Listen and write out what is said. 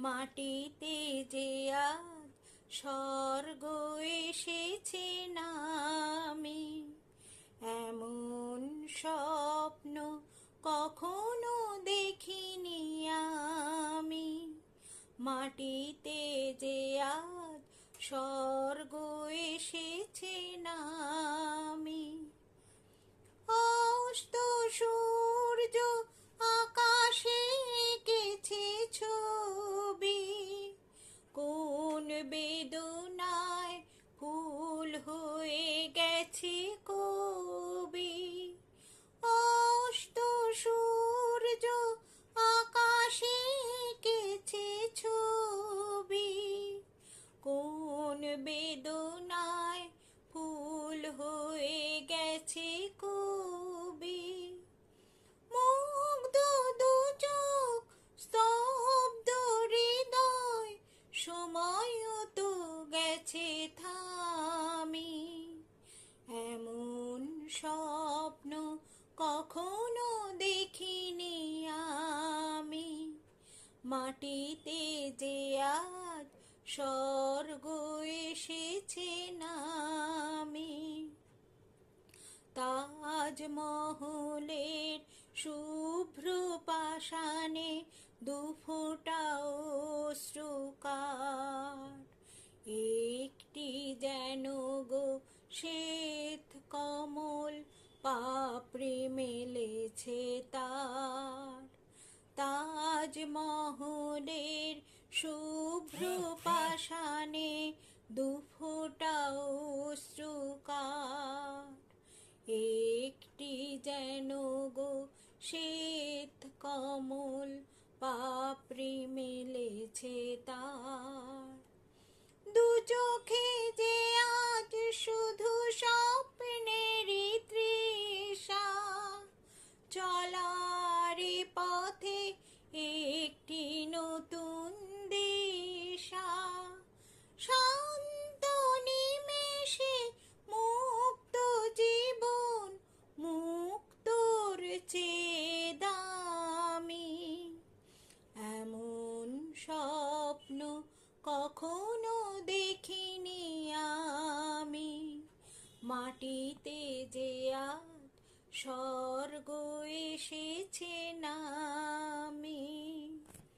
মাটিতে যে আজ স্বর্গ এসেছে নামে, এমন স্বপ্ন কখনো দেখিনি আমি। মাটিতে যে আজ স্বর্গ এসেছে নামে। অস্ত সূর্য আকাশে এঁকেছে ছবি, কোন বেদনায় ফুল হয়ে গেছে কবি। অস্ত সূর্য আকাশে এঁকেছে ছবি, কোন বেদনায় ফুল হয়ে গেছে কবি। মুগ্ধ দু চোখ, স্তব্ধ হৃদয়, সময়ও তো গেছে থামি। এমন স্বপ্ন কখনো দেখিনি আমি। মাটিতে যে আজ স্বর্গ এসেছে নামে। তাজমহলের শুভ্র পাষাণে দুফোঁটা অশ্রুকার, একটি যেন গো শ্বেত কমল পাপড়ি মেলেছে তার। তাজমহলের শুভ্র পাষাণে দুফোঁটা অশ্রুকার, একটি যেন গো শ্বেত কমল পাপড়ি মেলেছে তার। দু চোখে যে আজ শুধু স্বপ্নেরই তৃষা, চলার পথে একটি নতুন দিশা। শান্ত নিমেষে মুক্ত জীবন, মুক্তর চেয়ে দামি। এমন স্বপ্ন কখনো দেখিনি আমি। মাটিতে যে আজ স্বর্গ এসেছে না।